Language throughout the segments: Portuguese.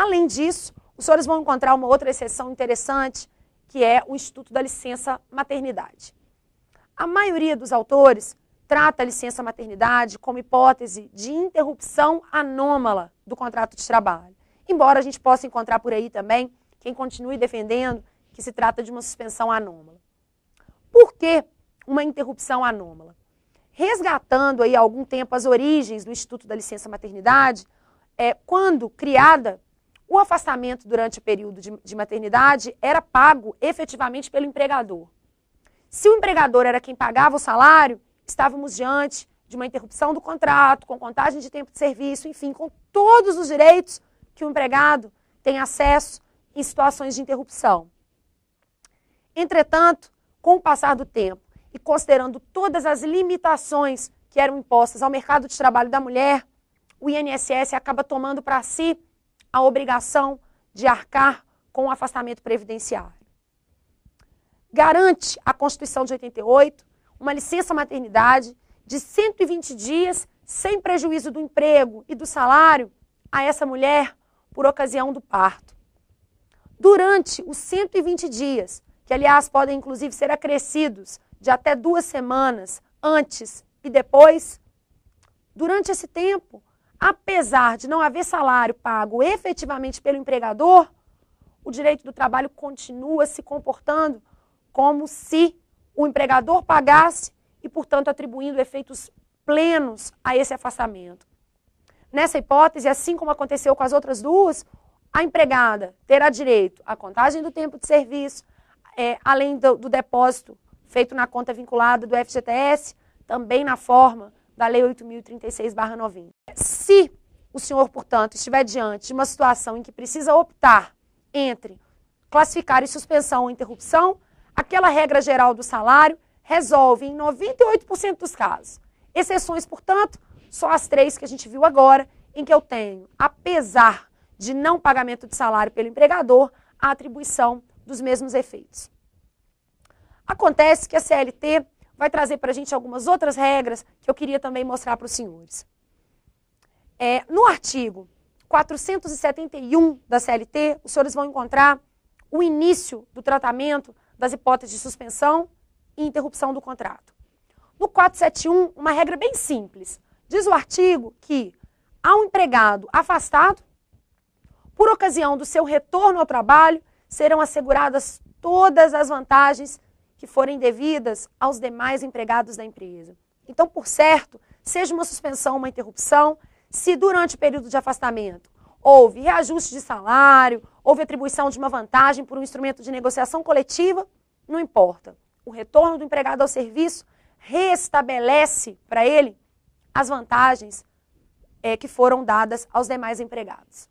Além disso, os senhores vão encontrar uma outra exceção interessante, que é o Instituto da Licença Maternidade. A maioria dos autores trata a licença maternidade como hipótese de interrupção anômala do contrato de trabalho. Embora a gente possa encontrar por aí também quem continue defendendo que se trata de uma suspensão anômala. Por que uma interrupção anômala? Resgatando aí há algum tempo as origens do Instituto da Licença Maternidade, quando criada, o afastamento durante o período de maternidade era pago efetivamente pelo empregador. Se o empregador era quem pagava o salário, estávamos diante de uma interrupção do contrato, com contagem de tempo de serviço, enfim, com todos os direitos que o empregado tem acesso em situações de interrupção. Entretanto, com o passar do tempo e considerando todas as limitações que eram impostas ao mercado de trabalho da mulher, o INSS acaba tomando para si a obrigação de arcar com o afastamento previdenciário. Garante a Constituição de 88 uma licença maternidade de 120 dias sem prejuízo do emprego e do salário a essa mulher por ocasião do parto. Durante os 120 dias, que aliás podem inclusive ser acrescidos de até 2 semanas antes e depois, durante esse tempo, apesar de não haver salário pago efetivamente pelo empregador, o direito do trabalho continua se comportando como se o empregador pagasse e, portanto, atribuindo efeitos plenos a esse afastamento. Nessa hipótese, assim como aconteceu com as outras duas, a empregada terá direito à contagem do tempo de serviço, além do depósito feito na conta vinculada do FGTS, também na forma da Lei 8.036/90. Se o senhor, portanto, estiver diante de uma situação em que precisa optar entre classificar em suspensão ou interrupção, aquela regra geral do salário resolve em 98% dos casos. Exceções, portanto, só as 3 que a gente viu agora, em que eu tenho, apesar de não pagamento de salário pelo empregador, a atribuição dos mesmos efeitos. Acontece que a CLT vai trazer para a gente algumas outras regras que eu queria também mostrar para os senhores. No artigo 471 da CLT, os senhores vão encontrar o início do tratamento das hipóteses de suspensão e interrupção do contrato. No 471, uma regra bem simples. Diz o artigo que, ao empregado afastado, por ocasião do seu retorno ao trabalho, serão asseguradas todas as vantagens que forem devidas aos demais empregados da empresa. Então, por certo, seja uma suspensão ou uma interrupção, se durante o período de afastamento houve reajuste de salário, houve atribuição de uma vantagem por um instrumento de negociação coletiva, não importa. O retorno do empregado ao serviço restabelece para ele as vantagens que foram dadas aos demais empregados.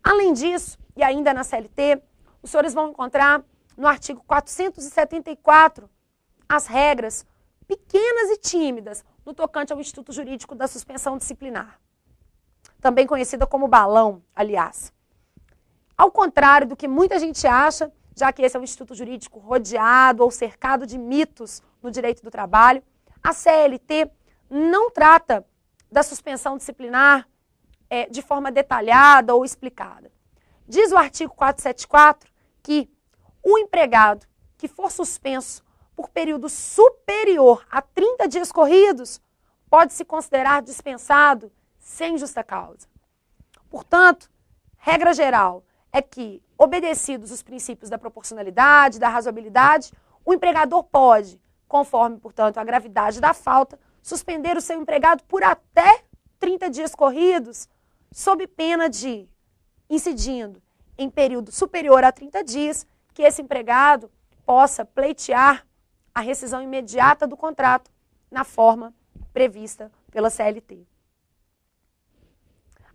Além disso, e ainda na CLT, os senhores vão encontrar no artigo 474 as regras pequenas e tímidas no tocante ao Instituto Jurídico da Suspensão Disciplinar, também conhecida como balão, aliás. Ao contrário do que muita gente acha, já que esse é um instituto jurídico rodeado ou cercado de mitos no direito do trabalho, a CLT não trata da suspensão disciplinar de forma detalhada ou explicada. Diz o artigo 474 que o empregado que for suspenso por período superior a 30 dias corridos pode se considerar dispensado sem justa causa. Portanto, regra geral é que, obedecidos os princípios da proporcionalidade, da razoabilidade, o empregador pode, conforme, portanto, a gravidade da falta, suspender o seu empregado por até 30 dias corridos, sob pena de, incidindo em período superior a 30 dias, que esse empregado possa pleitear a rescisão imediata do contrato na forma prevista pela CLT.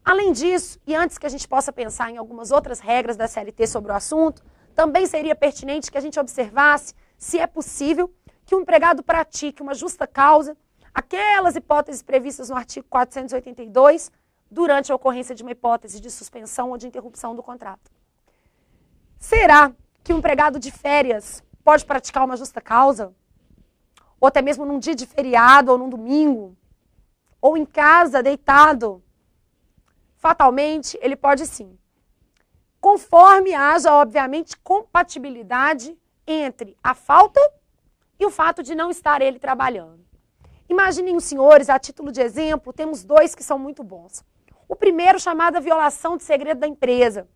Além disso, e antes que a gente possa pensar em algumas outras regras da CLT sobre o assunto, também seria pertinente que a gente observasse se é possível que o empregado pratique uma justa causa, aquelas hipóteses previstas no artigo 482, durante a ocorrência de uma hipótese de suspensão ou de interrupção do contrato. Será que o empregado de férias pode praticar uma justa causa? Ou até mesmo num dia de feriado ou num domingo? Ou em casa, deitado, fatalmente, ele pode sim. Conforme haja, obviamente, compatibilidade entre a falta e o fato de não estar ele trabalhando. Imaginem os senhores, a título de exemplo, temos dois que são muito bons. O primeiro, chamado violação de segredo da empresa.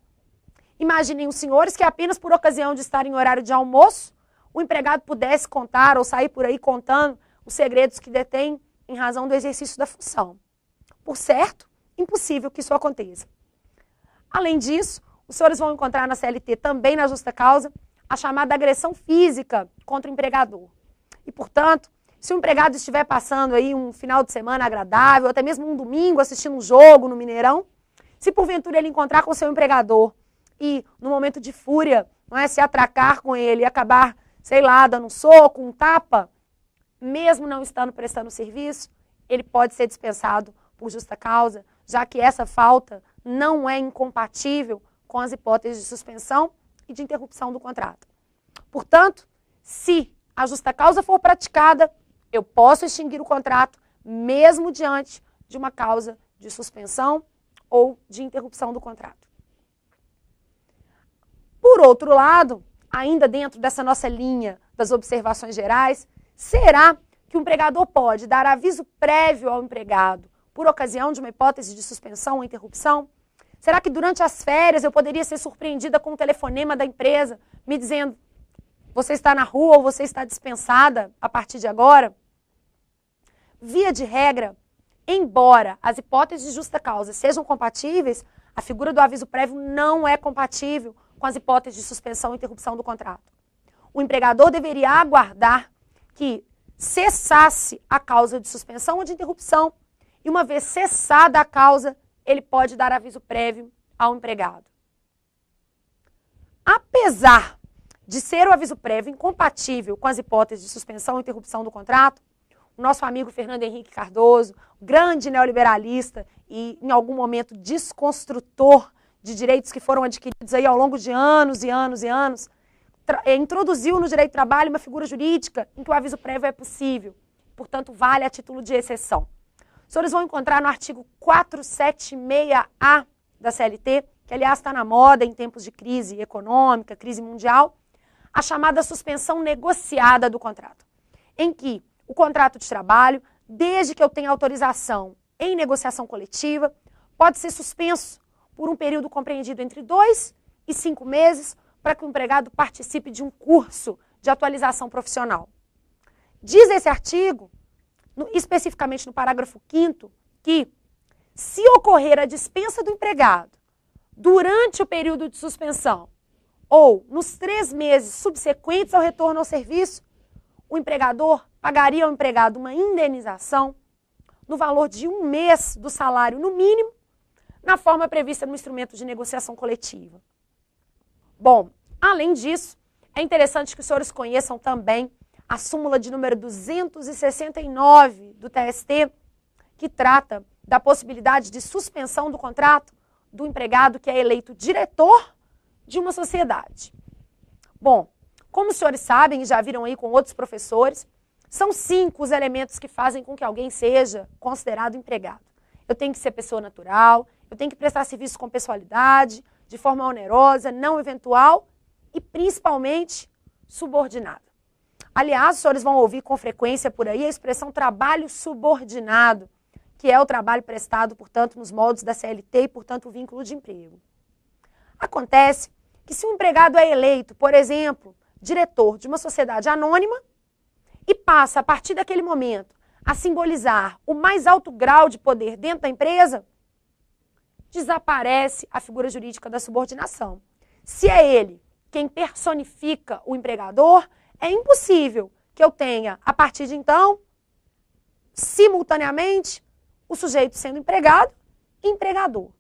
Imaginem os senhores que apenas por ocasião de estar em horário de almoço, o empregado pudesse contar ou sair por aí contando os segredos que detém em razão do exercício da função. Por certo, impossível que isso aconteça. Além disso, os senhores vão encontrar na CLT, também na justa causa, a chamada agressão física contra o empregador. E, portanto, se o empregado estiver passando aí um final de semana agradável, ou até mesmo um domingo assistindo um jogo no Mineirão, se porventura ele encontrar com o seu empregador e, no momento de fúria, não é, se atracar com ele e acabar, sei lá, dando um soco, um tapa, mesmo não estando prestando serviço, ele pode ser dispensado por justa causa, já que essa falta não é incompatível com as hipóteses de suspensão e de interrupção do contrato. Portanto, se a justa causa for praticada, eu posso extinguir o contrato, mesmo diante de uma causa de suspensão ou de interrupção do contrato. Por outro lado, ainda dentro dessa nossa linha das observações gerais, será que o empregador pode dar aviso prévio ao empregado por ocasião de uma hipótese de suspensão ou interrupção? Será que durante as férias eu poderia ser surpreendida com um telefonema da empresa me dizendo: você está na rua ou você está dispensada a partir de agora? Via de regra, embora as hipóteses de justa causa sejam compatíveis, a figura do aviso prévio não é compatível com as hipóteses de suspensão e interrupção do contrato. O empregador deveria aguardar que cessasse a causa de suspensão ou de interrupção, e uma vez cessada a causa, ele pode dar aviso prévio ao empregado. Apesar de ser o aviso prévio incompatível com as hipóteses de suspensão ou interrupção do contrato, o nosso amigo Fernando Henrique Cardoso, grande neoliberalista e, em algum momento, desconstrutor de direitos que foram adquiridos aí ao longo de anos e anos e anos, introduziu no direito do trabalho uma figura jurídica em que o aviso prévio é possível, portanto, vale a título de exceção. Os senhores vão encontrar no artigo 476A da CLT, que aliás está na moda em tempos de crise econômica, crise mundial, a chamada suspensão negociada do contrato, em que o contrato de trabalho, desde que eu tenha autorização em negociação coletiva, pode ser suspenso por um período compreendido entre 2 e 5 meses para que o empregado participe de um curso de atualização profissional. Diz esse artigo, especificamente no parágrafo 5º, que se ocorrer a dispensa do empregado durante o período de suspensão ou nos 3 meses subsequentes ao retorno ao serviço, o empregador pagaria ao empregado uma indenização no valor de 1 mês do salário no mínimo, na forma prevista no instrumento de negociação coletiva. Bom, além disso, é interessante que os senhores conheçam também a súmula de número 269 do TST, que trata da possibilidade de suspensão do contrato do empregado que é eleito diretor de uma sociedade. Bom, como os senhores sabem e já viram aí com outros professores, são 5 os elementos que fazem com que alguém seja considerado empregado. Eu tenho que ser pessoa natural, eu tenho que prestar serviço com pessoalidade, de forma onerosa, não eventual e principalmente subordinada. Aliás, os senhores vão ouvir com frequência por aí a expressão trabalho subordinado, que é o trabalho prestado, portanto, nos moldes da CLT e, portanto, o vínculo de emprego. Acontece que se um empregado é eleito, por exemplo, diretor de uma sociedade anônima e passa, a partir daquele momento, a simbolizar o mais alto grau de poder dentro da empresa, desaparece a figura jurídica da subordinação. Se é ele quem personifica o empregador, é impossível que eu tenha, a partir de então, simultaneamente, o sujeito sendo empregado e empregador.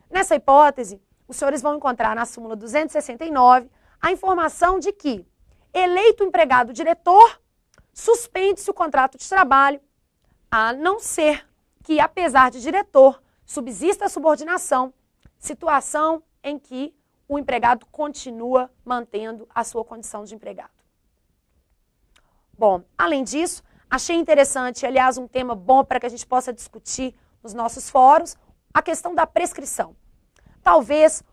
Nessa hipótese, os senhores vão encontrar na súmula 269 a informação de que, eleito empregado diretor, suspende-se o contrato de trabalho, a não ser que, apesar de diretor, subsista a subordinação, situação em que o empregado continua mantendo a sua condição de empregado. Bom, além disso, achei interessante, aliás, um tema bom para que a gente possa discutir nos nossos fóruns, a questão da prescrição. Talvez,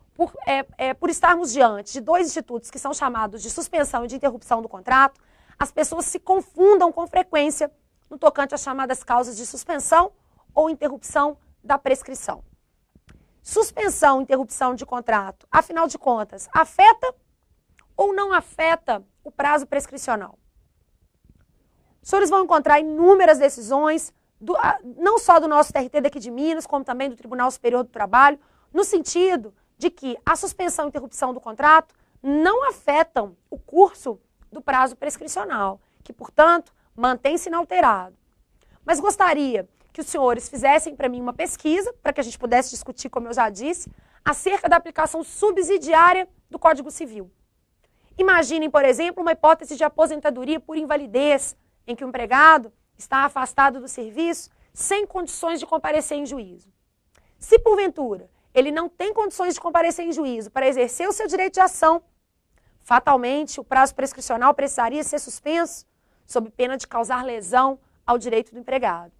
por estarmos diante de dois institutos que são chamados de suspensão e de interrupção do contrato, as pessoas se confundam com frequência no tocante às chamadas causas de suspensão ou interrupção da prescrição. Suspensão e interrupção de contrato, afinal de contas, afeta ou não afeta o prazo prescricional? Os senhores vão encontrar inúmeras decisões, não só do nosso TRT daqui de Minas, como também do Tribunal Superior do Trabalho, no sentido de que a suspensão e interrupção do contrato não afetam o curso do prazo prescricional, que, portanto, mantém-se inalterado. Mas gostaria que os senhores fizessem para mim uma pesquisa, para que a gente pudesse discutir, como eu já disse, acerca da aplicação subsidiária do Código Civil. Imaginem, por exemplo, uma hipótese de aposentadoria por invalidez, em que o empregado está afastado do serviço sem condições de comparecer em juízo. Se, porventura, ele não tem condições de comparecer em juízo para exercer o seu direito de ação, fatalmente o prazo prescricional precisaria ser suspenso, sob pena de causar lesão ao direito do empregado.